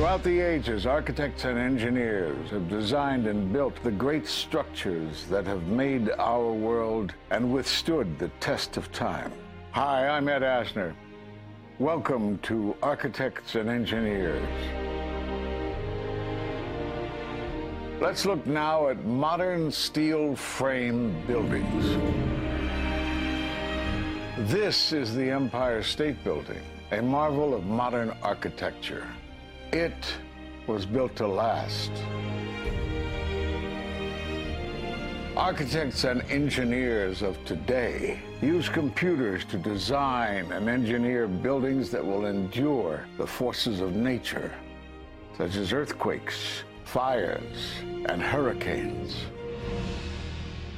Throughout the ages, architects and engineers have designed and built the great structures that have made our world and withstood the test of time. Hi, I'm Ed Asner. Welcome to Architects and Engineers. Let's look now at modern steel frame buildings. This is the Empire State Building, a marvel of modern architecture. It was built to last. Architects and engineers of today use computers to design and engineer buildings that will endure the forces of nature, such as earthquakes, fires, and hurricanes.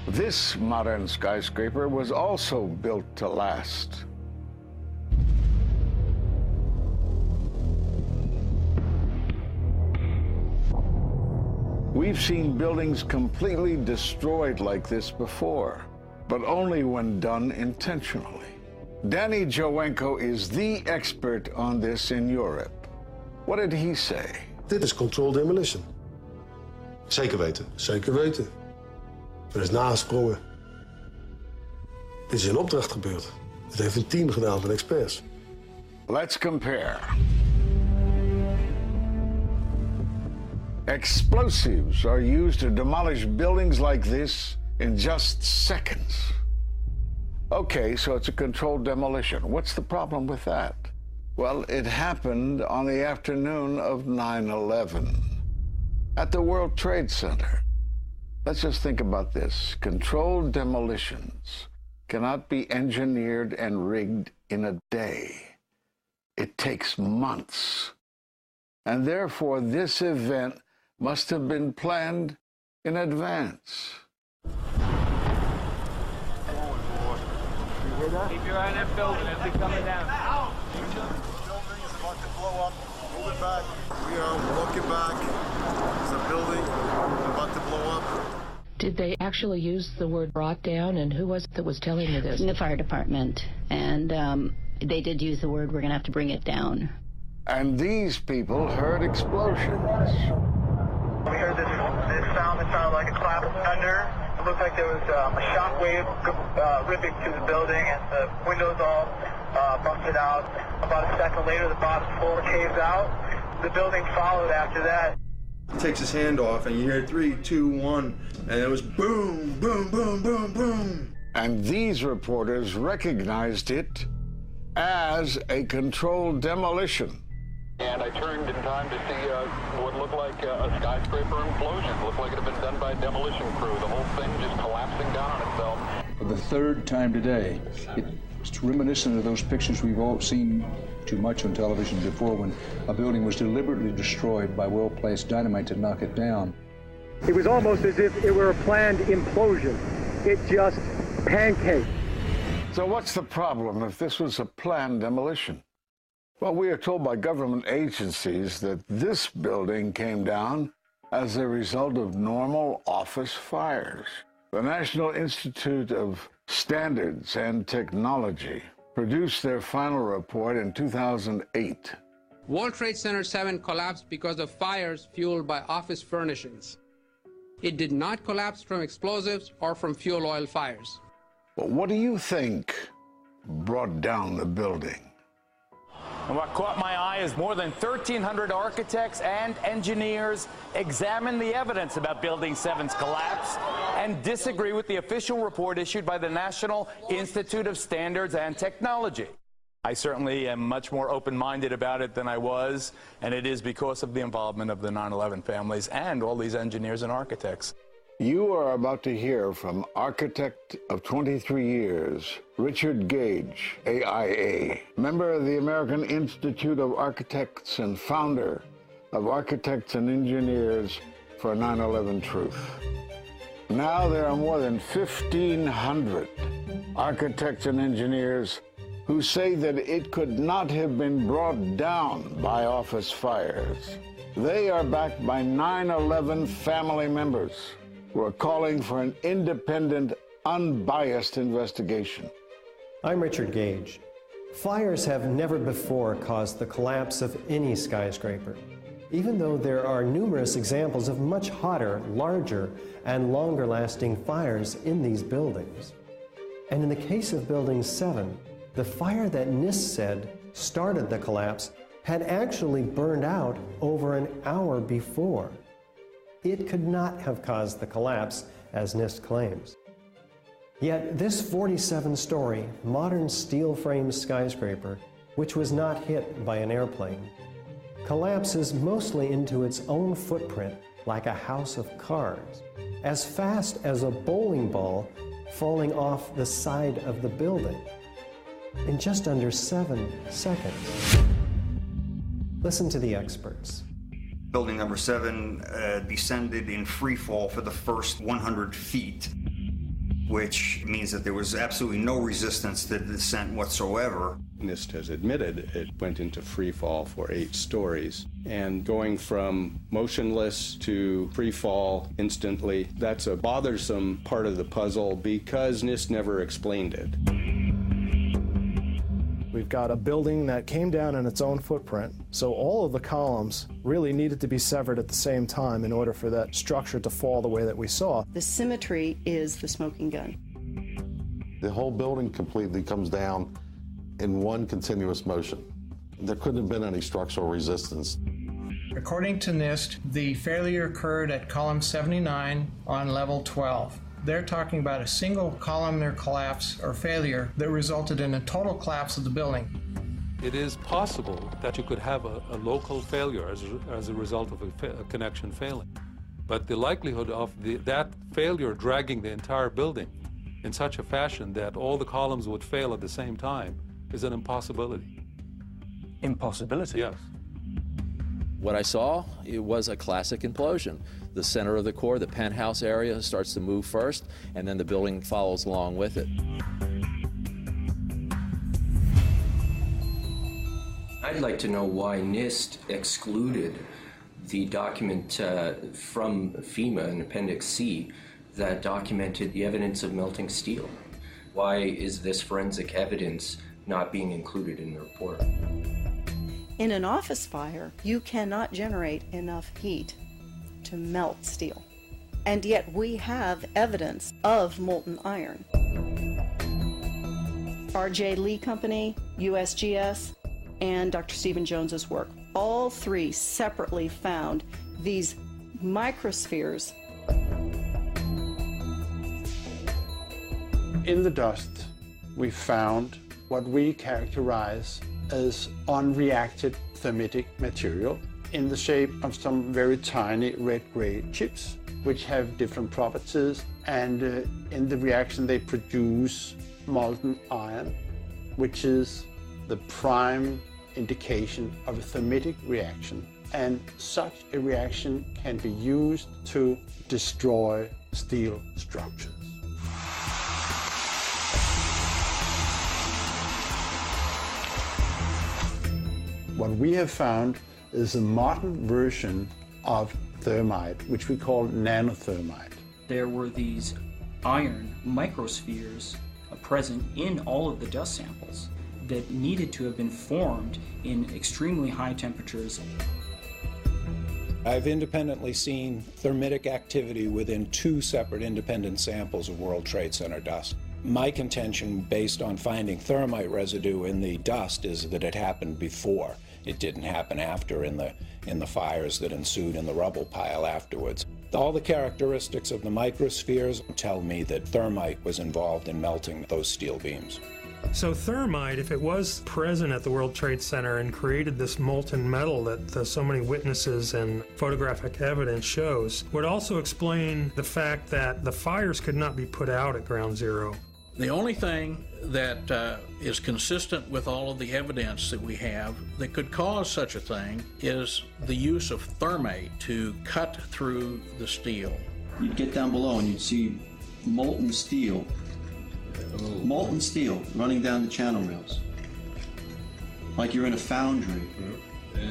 This modern skyscraper was also built to last. We've seen buildings completely destroyed like this before, but only when done intentionally. Danny Jowenko is the expert on this in Europe. What did he say? Dit is controlled demolition. Zeker weten. Zeker weten. Er is nagesprongen. Dit is in opdracht gebeurd. Dit heeft een team gedaan van experts. Let's compare. Explosives are used to demolish buildings like this in just seconds. Okay, so it's a controlled demolition. What's the problem with that? Well, it happened on the afternoon of 9/11 at the World Trade Center. Let's just think about this. Controlled demolitions cannot be engineered and rigged in a day. It takes months. And therefore, this event must have been planned in advance. You hear that? Keep your eye on that building. It'll be coming down. The building is about to blow up. Move it back. We are walking back. There's a building about to blow up. Did they actually use the word brought down, and who was it that was telling you this? The fire department, and they did use the word, we're going to have to bring it down. And these people heard explosions. We heard this sound that sounded like a clap of thunder. It looked like there was a shock wave ripping through the building, and the windows all busted out. About a second later, the bottom floor caves out. The building followed after that. He takes his hand off, and you hear 3, 2, 1, and it was boom, boom, boom, boom, boom. And these reporters recognized it as a controlled demolition. And I turned in time to see what looked like a skyscraper implosion. It looked like it had been done by a demolition crew. The whole thing just collapsing down on itself. For the third time today, it's reminiscent of those pictures we've all seen too much on television before, when a building was deliberately destroyed by well-placed dynamite to knock it down. It was almost as if it were a planned implosion. It just pancaked. So what's the problem if this was a planned demolition? Well, we are told by government agencies that this building came down as a result of normal office fires. The National Institute of Standards and Technology produced their final report in 2008. World Trade Center 7 collapsed because of fires fueled by office furnishings. It did not collapse from explosives or from fuel oil fires. But what do you think brought down the building? And what caught my eye is more than 1,300 architects and engineers examined the evidence about Building 7's collapse and disagree with the official report issued by the National Institute of Standards and Technology. I certainly am much more open-minded about it than I was, and it is because of the involvement of the 9/11 families and all these engineers and architects. You are about to hear from architect of 23 years, Richard Gage, AIA, member of the American Institute of Architects and founder of Architects and Engineers for 9/11 Truth. Now there are more than 1,500 architects and engineers who say that it could not have been brought down by office fires. They are backed by 9/11 family members who are calling for an independent, unbiased investigation. I'm Richard Gage. Fires have never before caused the collapse of any skyscraper. even though there are numerous examples of much hotter, larger, and longer-lasting fires in these buildings. And in the case of Building 7, the fire that NIST said started the collapse had actually burned out over an hour before. It could not have caused the collapse, as NIST claims. Yet this 47-story, modern steel-framed skyscraper, which was not hit by an airplane, collapses mostly into its own footprint like a house of cards, as fast as a bowling ball falling off the side of the building, in just under 7 seconds. Listen to the experts. Building number 7 descended in free fall for the first 100 feet, which means that there was absolutely no resistance to the descent whatsoever. NIST has admitted it went into free fall for 8 stories. And going from motionless to free fall instantly, that's a bothersome part of the puzzle because NIST never explained it. We've got a building that came down in its own footprint, so all of the columns really needed to be severed at the same time in order for that structure to fall the way that we saw. The symmetry is the smoking gun. The whole building completely comes down in one continuous motion. There couldn't have been any structural resistance. According to NIST, the failure occurred at column 79 on level 12. They're talking about a single columnar collapse or failure that resulted in a total collapse of the building. It is possible that you could have a local failure as a result of a connection failing. But the likelihood of that failure dragging the entire building in such a fashion that all the columns would fail at the same time is an impossibility. Impossibility? Yes. What I saw, it was a classic implosion. The center of the core, the penthouse area, starts to move first, and then the building follows along with it. I'd like to know why NIST excluded the document from FEMA in Appendix C that documented the evidence of melting steel. Why is this forensic evidence not being included in the report? In an office fire, you cannot generate enough heat to melt steel. And yet we have evidence of molten iron. R.J. Lee Company, USGS, and Dr. Stephen Jones's work, all 3 separately found these microspheres. In the dust, we found what we characterize as unreacted thermitic material in the shape of some very tiny red-gray chips, which have different properties, and in the reaction they produce molten iron, which is the prime indication of a thermitic reaction. And such a reaction can be used to destroy steel structures. What we have found is a modern version of thermite, which we call nanothermite. There were these iron microspheres present in all of the dust samples that needed to have been formed in extremely high temperatures. I've independently seen thermitic activity within 2 separate independent samples of World Trade Center dust. My contention, based on finding thermite residue in the dust, is that it happened before. It didn't happen after in the fires that ensued in the rubble pile afterwards. All the characteristics of the microspheres tell me that thermite was involved in melting those steel beams. So thermite, if it was present at the World Trade Center and created this molten metal that so many witnesses and photographic evidence shows, would also explain the fact that the fires could not be put out at Ground Zero. The only thing that is consistent with all of the evidence that we have that could cause such a thing is the use of thermite to cut through the steel. You'd get down below and you'd see molten steel running down the channel rails. Like you're in a foundry. Yeah.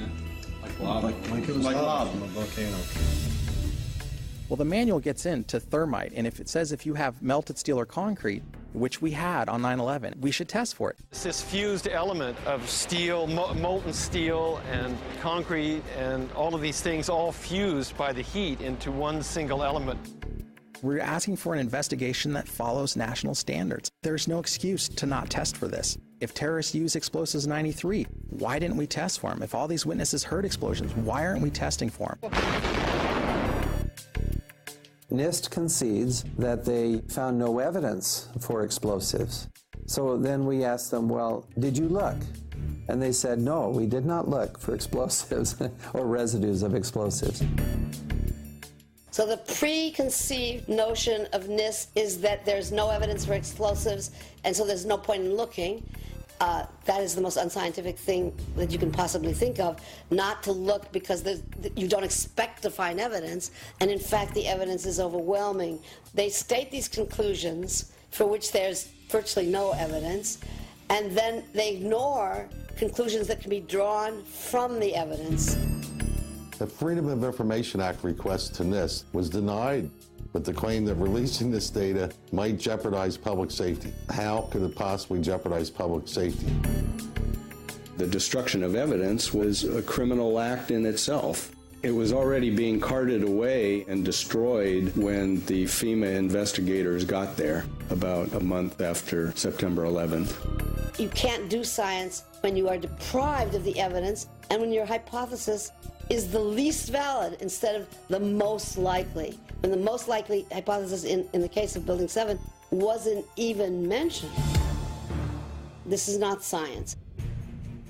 Like lava. Like it was lava from a volcano. Well, the manual gets into thermite, and if it says if you have melted steel or concrete, which we had on 9/11. We should test for it. This fused element of steel, molten steel and concrete and all of these things all fused by the heat into one single element. We're asking for an investigation that follows national standards. There's no excuse to not test for this. If terrorists use explosives in '93, why didn't we test for them? If all these witnesses heard explosions, why aren't we testing for them? NIST concedes that they found no evidence for explosives. So then we asked them, well, did you look? And they said, no, we did not look for explosives or residues of explosives. So the preconceived notion of NIST is that there's no evidence for explosives, and so there's no point in looking. That is the most unscientific thing that you can possibly think of, not to look because you don't expect to find evidence, and in fact the evidence is overwhelming. They state these conclusions for which there's virtually no evidence, and then they ignore conclusions that can be drawn from the evidence. The Freedom of Information Act request to NIST was denied with the claim that releasing this data might jeopardize public safety. How could it possibly jeopardize public safety? The destruction of evidence was a criminal act in itself. It was already being carted away and destroyed when the FEMA investigators got there about a month after September 11th. You can't do science when you are deprived of the evidence and when your hypothesis is the least valid instead of the most likely. When the most likely hypothesis in the case of Building 7 wasn't even mentioned. This is not science.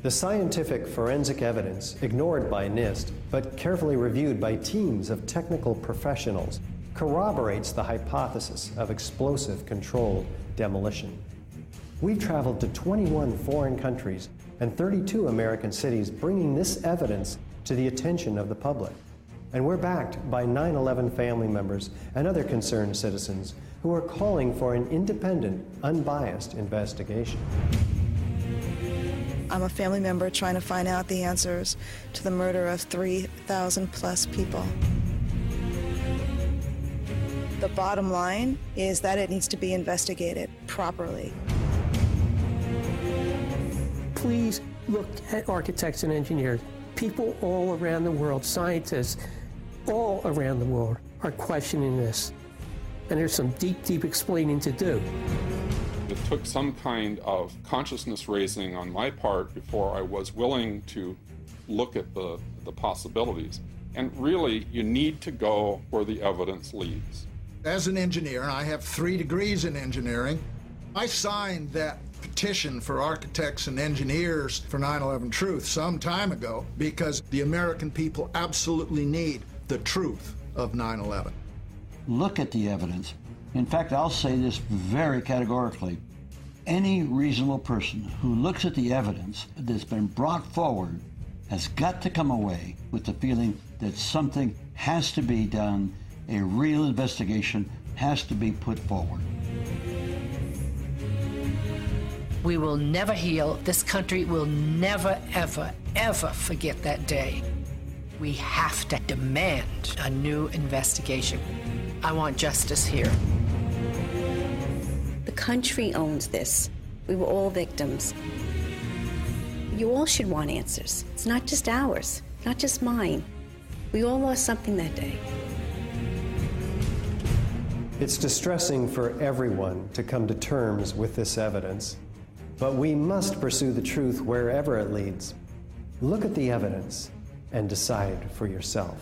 The scientific forensic evidence, ignored by NIST, but carefully reviewed by teams of technical professionals, corroborates the hypothesis of explosive controlled demolition. We've traveled to 21 foreign countries and 32 American cities, bringing this evidence to the attention of the public. And we're backed by 9/11 family members and other concerned citizens who are calling for an independent, unbiased investigation. I'm a family member trying to find out the answers to the murder of 3,000 plus people. The bottom line is that it needs to be investigated properly. Please look at architects and engineers. People all around the world, scientists all around the world are questioning this. And there's some deep, deep explaining to do. It took some kind of consciousness raising on my part before I was willing to look at the possibilities. And really, you need to go where the evidence leads. As an engineer, and I have 3 degrees in engineering, I signed that petition for architects and engineers for 9/11 Truth some time ago because the American people absolutely need the truth of 9/11. Look at the evidence. In fact, I'll say this very categorically. Any reasonable person who looks at the evidence that's been brought forward has got to come away with the feeling that something has to be done, a real investigation has to be put forward. We will never heal. This country will never, ever, ever forget that day. We have to demand a new investigation. I want justice here. The country owns this. We were all victims. You all should want answers. It's not just ours, not just mine. We all lost something that day. It's distressing for everyone to come to terms with this evidence, but we must pursue the truth wherever it leads. Look at the evidence and decide for yourself.